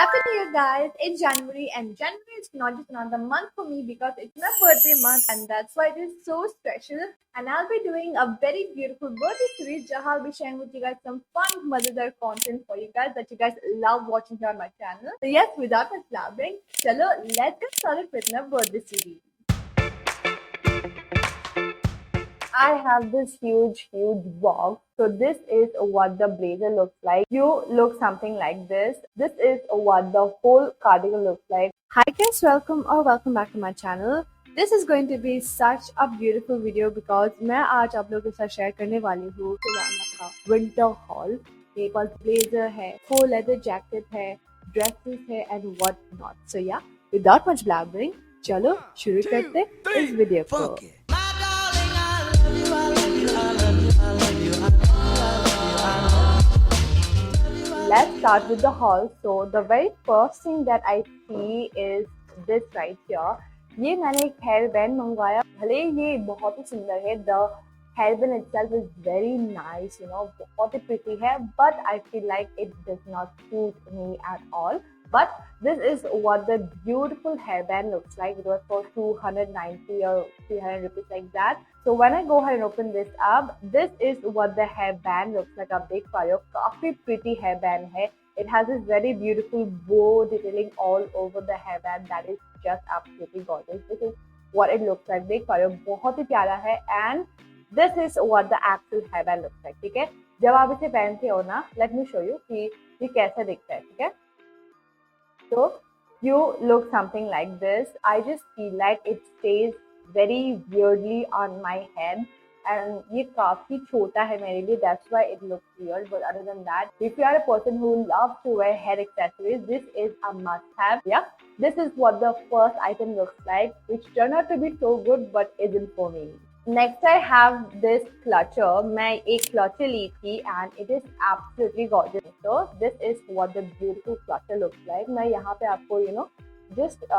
Happy New Year, guys! It's January, and January is not just another month for me because it's my birthday month, and that's why it is so special. And I'll be doing a very beautiful birthday series, where I'll be sharing with you guys some fun, mother content for you guys that you guys love watching here on my channel. So, yes, without much blabbering, chalo, let's get started with my birthday series. I have this huge box. So this is what the blazer looks like. You look something like this. This is what the whole cardigan looks like. Hi guys, welcome back to my channel. This is going to be such a beautiful video because मैं आज आप लोगों के साथ share करने वाली हूँ सुहाना का विंटर हॉल. मेरे पास ब्लेजर है, फुल लेदर जैकेट है, ड्रेसेस है एंड व्हाट नॉट. सो या विदाउट मच ब्लैबरिंग चलो शुरू करते इस वीडियो को. Let's start with the haul. So the very first thing that I see is this right here. ये मैंने एक हेयर बैंड मंगवाया. भले ये बहुत ही सुंदर है. The hairband itself is very nice, बहुत ही pretty है. But I feel like it does not suit me at all. But this is what the beautiful hairband looks like. It was for 290 or 300 rupees like that. So when I go ahead and open this up, this is what the hairband looks like. आप देख पा रहे हो काफी pretty hairband है. It has this very beautiful bow detailing all over the hairband that is just absolutely gorgeous. This is what it looks like. देख पा रहे हो बहुत ही प्यारा है. And this is what the actual hairband looks like. ठीक है, जब आप इसे पहनते हो ना, let me show you कि ये कैसा दिखता है. ठीक है, so you look something like this. I just feel like it stays very weirdly on my head, and ये काफी छोटा है मेरे लिए. That's why it looks weird. But other than that, if you are a person who loves to wear hair accessories, this is a must-have. Yeah, this is what the first item looks like, which turned out to be so good, but isn't for me. Next I have this clutcher. मैं एक clutcher ली थी and it is absolutely gorgeous. So this is what the beautiful clutcher looks like. मैं यहाँ पे आपको just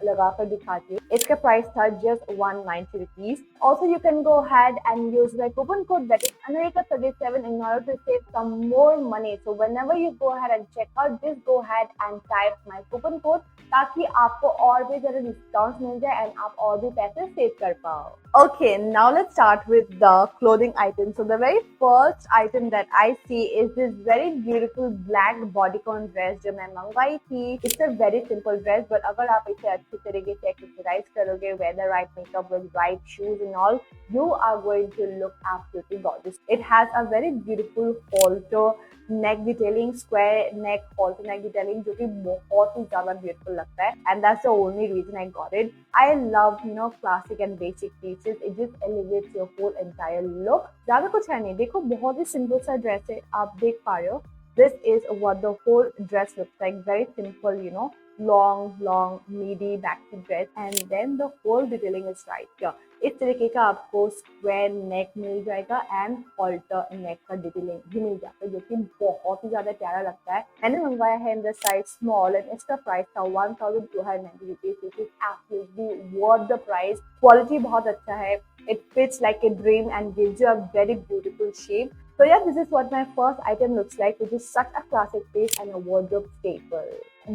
लगा कर दिखाती हूँ. इसका प्राइस था just 190 rupees. Also you can go ahead and use my coupon code that is America37 in order to save some more money. So whenever you go ahead and check out, just go ahead and type my coupon code ताकि आपको और भी ज़्यादा discount मिल जाए and आप और भी पैसे सेव कर पाओ. Okay, now let's start with the clothing item. So the very first item that I see is this very beautiful black bodycon dress जो मैं मंगवाई थी. It's a very simple dress, but अगर आप इसे अच्छी तरीके से एक्सरसाइज करोगे, wear the right makeup with right shoes and all, you are going to look absolutely gorgeous. It has a very beautiful halter neck detailing, square neck halter neck detailing, जो कि बहुत ही ज़्यादा beautiful लगता है. And that's the only reason I got it. I love classic and basic pieces. It just elevates your whole entire look. ज़्यादा कुछ है नहीं. देखो बहुत ही simple सा dress है. आप देख पा रहे हो. This is what the whole dress looks like. Very simple, long midi baxi dress, and then the whole detailing is right here. इस तरीके का आपको स्क्वायर नेक मिल जाएगा एंड हॉल्टर नेक का डिटेलिंग भी मिल जाता है, जो कि बहुत ही ज्यादा प्यारा लगता है. मैंने मंगवाया है in the size small and इसका प्राइस था 1290 rupees, which is absolutely worth the price. Quality बहुत अच्छा है. It fits like a dream and gives you a very beautiful shape. So yeah, this is what my first item looks like, which is such a classic piece and a wardrobe staple.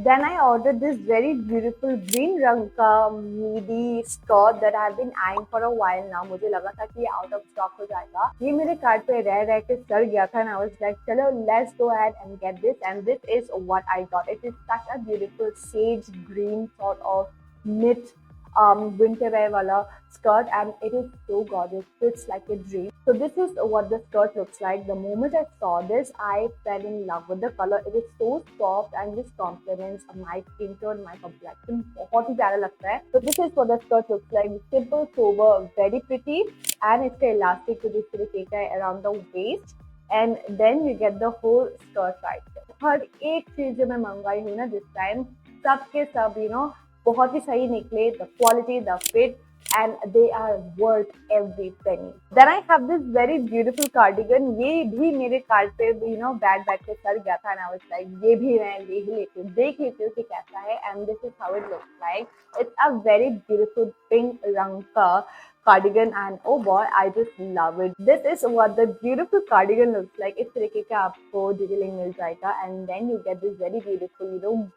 Then I ordered this very beautiful green रंग का midi skirt that I have been eyeing for a while now. मुझे लगा था कि ये out of stock हो जाएगा. ये मेरे कार्ट पे रह के सड़ गया था and I was like, चलो let's go ahead and get this. And this is what I got. It is such a beautiful sage green sort of knit winter wear wala skirt, and it is so gorgeous. Fits like a dream. So this is what the skirt looks like. The moment I saw this, I fell in love with the color. It is so soft and this complements my skin tone, my complexion. बहुत ही प्यारा लगता है. So this is what the skirt looks like. Simple, sober, very pretty, and इसका elastic to this तरीके का around the waist, and then you get the whole skirt right there. हर एक चीज जो मैं मंगवाई हूँ ना this time, सब के सब बहुत ही सही निकले. The quality, the fit, and they are worth every penny. Then I have this very beautiful cardigan. ये भी मेरे कार्ड पे बैठ के सर गया था and I was like, ये भी मैं ले ही लेती हूँ, देख लेती हूँ कि कैसा है. And this is how it looks like. It's a very beautiful pink रंग का cardigan and oh boy, I just love it. This is what the beautiful cardigan looks like. इस तरीके का आपको detailing मिल जाएगा and then you get this very beautiful,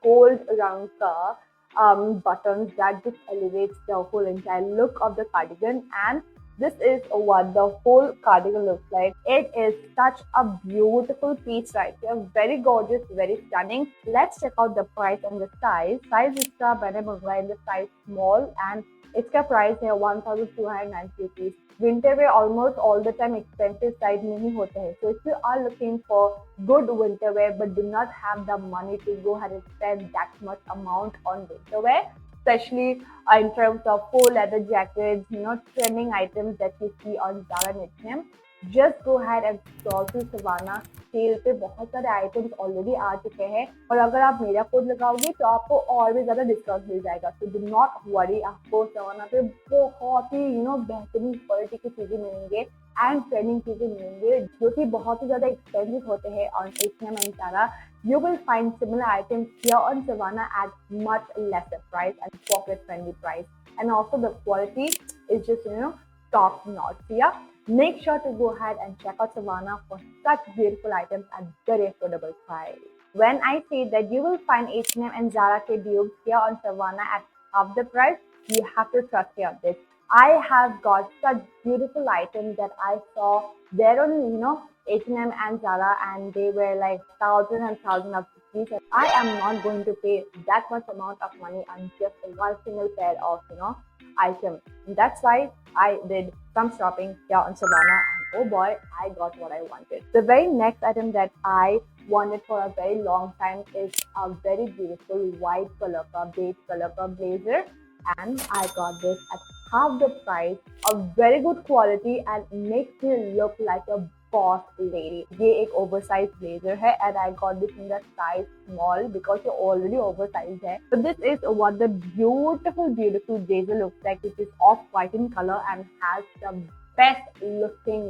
gold रंग का buttons that just elevates the whole entire look of the cardigan. And this is what the whole cardigan looks like. It is such a beautiful piece right here. Very gorgeous, very stunning. Let's check out the price and the size. Size इसका मैंने मंगवाया in the size small and इसका price है 1290 rupees. Winter wear almost all the time expensive side में ही होते हैं. So if you are looking for good winter wear but do not have the money to go ahead and spend that much amount on winter wear, especially in terms of full leather jackets, trending items that you see on Zara and H&M, just go ahead and scroll to Savannah. Sale पे बहुत सारे items already आ चुके हैं और अगर आप मेरा code लगाओगे तो आपको और भी ज्यादा डिस्काउंट मिल जाएगा. तो डू नॉट वरी, आपको सवाना पे बहुत ही बेहतरीन क्वालिटी की चीजें मिलेंगे एंड ट्रेंडिंग चीजें मिलेंगे जो कि बहुत ही ज्यादा एक्सपेंसिव होते हैं on H&M and Zara. You will find similar items here on Savannah at much lesser price and pocket friendly price, and also the quality is just top notch. So yeah, make sure to go ahead and check out Savannah for such beautiful items at very affordable price. When I say that you will find H&M and Zara ke dupes here on Savannah at half the price, you have to trust me on this. I have got such beautiful items that I saw there on H&M and Zara, and they were like thousands and thousands of rupees. I am not going to pay that much amount of money on just one single pair of items. That's why I did some shopping here on Savannah, and oh boy, I got what I wanted. The very next item that I wanted for a very long time is a very beautiful white color ka, beige color ka blazer, and I got this at half the price, a very good quality, and makes me look like a boss lady. ये एक oversized blazer है and I got this in the size small because ये already oversized है. So this is what the beautiful blazer looks like, which is off-white in color and has the best looking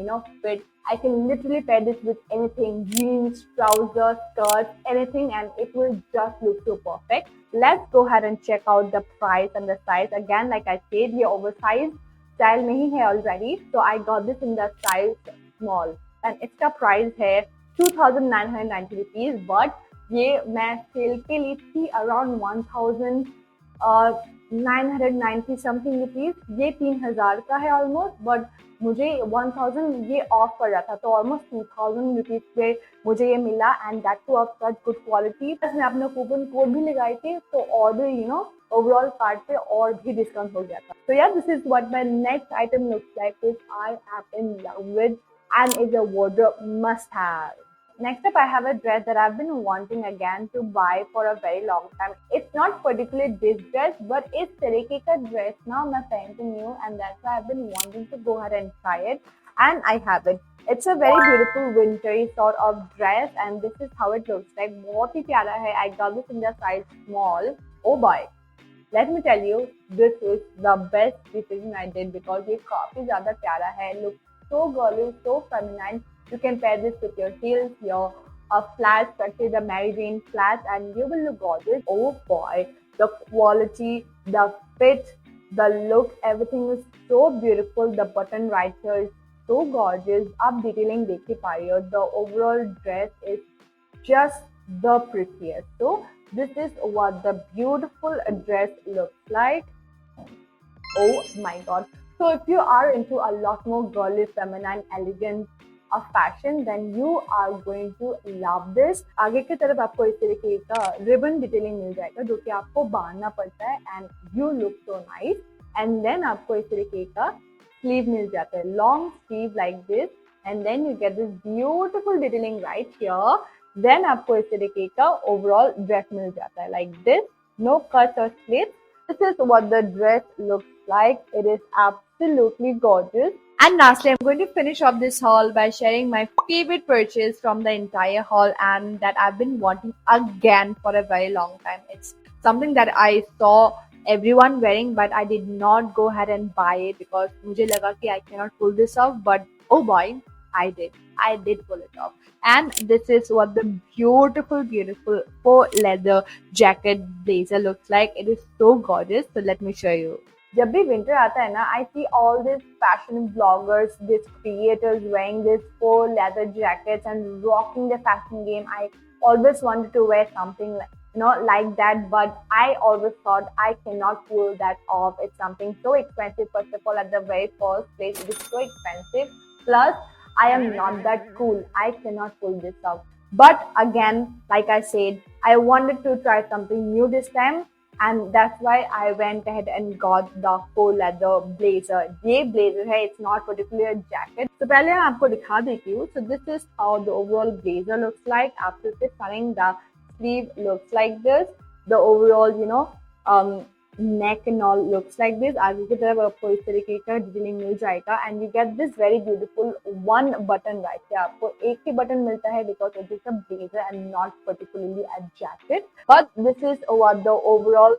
fit. I can literally pair this with anything, jeans, trousers, skirts, anything, and it will just look so perfect. Let's go ahead and check out the price and the size. Again, like I said, ये oversized style में ही है already. So I got this in the size small. And इसका price है 2,990 rupees, but ये मैं cell पे ली थी around 1,990 something rupees. ये 3,000 का है ऑलमोस्ट, बट मुझे 1,000 ये ऑफ पड़ रहा था, तो ऑलमोस्ट 2,000 रुपीज पे मुझे ये मिला, and that two of such good quality. Plus मैं अपना कूपन कोड भी लगाई थी, तो और भी ओवरऑल कार्ड पे और भी डिस्काउंट हो गया था. So yeah, this is what my next item looks like, which I am in love with and is a wardrobe must-have. Next up, I have a dress that I've been wanting again to buy for a very long time. It's not particularly this dress, but इस तरीके का dress ना मैं पहनती हूँ, and that's why I've been wanting to go ahead and try it, and I have it. It's a very beautiful wintry sort of dress, and this is how it looks like. बहुत ही प्यारा है. I got this in the size small. Oh boy. Let me tell you, this is the best decision I did because ये काफी ज़्यादा प्यारा है. Looks so girly, so feminine. You can pair this with your heels, your flats, especially the Mary Jane flats, and you will look gorgeous. Oh boy, the quality, the fit, the look, everything is so beautiful. The button right here is so gorgeous. आप detailing देख ही पा रही हो. The overall dress is just the prettiest. So this is what the beautiful dress looks like. Oh my god. So if you are into a lot more girly, feminine, elegant of fashion, then you are going to love this. आगे की तरफ आपको इस तरीके का ribbon detailing मिल जाएगा जो कि आपको बांधना पड़ता है, and you look so nice. And then आपको इस तरीके का sleeve मिल जाता है, long sleeve like this, and then you get this beautiful detailing right here. Then आपको इस तरीके का overall dress मिल जाता है like this, no cuts or slits. This is what the dress looks like. It is absolutely gorgeous. And lastly, I'm going to finish off this haul by sharing my favorite purchase from the entire haul, and that I've been wanting again for a very long time. It's something that I saw everyone wearing, but I did not go ahead and buy it because मुझे लगा कि I cannot pull this off. But oh boy, I did. I did pull it off. And this is what the beautiful faux leather jacket blazer looks like. It is so gorgeous. So let me show you. जब भी winter आता है ना, I see all this fashion bloggers, this creators wearing this faux leather jackets and rocking the fashion game. I always wanted to wear something like that, but I always thought I cannot pull that off. It's something so expensive. First of all, at the very first place, it is so expensive. Plus, I am not that cool. I cannot pull this off. But again, like I said, I wanted to try something new this time, and that's why I went ahead and got the faux leather blazer. ये blazer है, it's not particularly a jacket. So पहले मैं आपको दिखा देती हूँ. So this is how the overall blazer looks like. After starting, the sleeve looks like this. The overall, neck and all looks like this. आगे की तरफ आपको इस तरीके का डिटेलिंग मिल जाएगा, and you get this very beautiful one button right here. आपको एक ही बटन मिलता है because it is a blazer and not particularly a jacket. But this is what the overall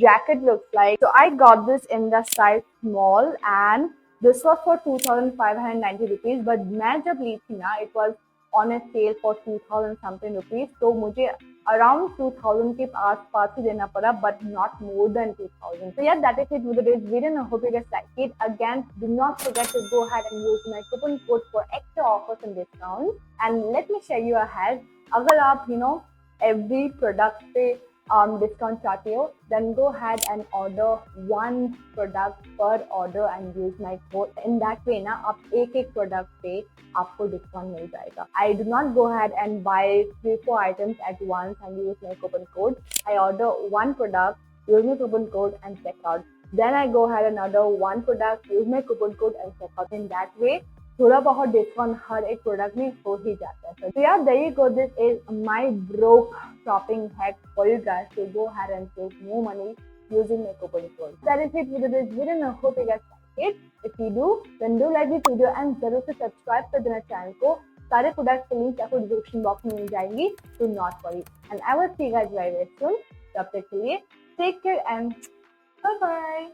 jacket looks like. So I got this in the size small, and this was for 2,590 rupees. But मैं जब ली थी ना, it was on a sale for 2,000 something rupees. तो मुझे around 2,000 के आस-पास ही देना पड़ा, but not more than 2,000. So yeah, that is it with today's video, and I hope you guys like it. Again, do not forget to go ahead and use my coupon code for extra offers and discounts. And let me share you ahead. अगर आप every product पे discount चाहते हो, then go ahead and order one product per order and use my code. In that way ना, आप एक product पे आपको discount मिल जाएगा. I do not go ahead and buy 3-4 items at once and use my coupon code. I order one product, use my coupon code and check out. Then I go ahead and order one product, use my coupon code and check out. In that way, थोड़ा बहुत discount हर एक product में हो ही जाता है. So yeah, there you go. This is my broke shopping hack for you guys to go ahead and save more money using my coupon code. That is it with this video, and I hope you guys like it. If you do, then do like this video and जरूर से subscribe कर देना channel को. सारे product के link आपको description box में मिल जाएंगी. Do not worry. And I will see you guys very soon. तब तक के लिए take care and bye bye.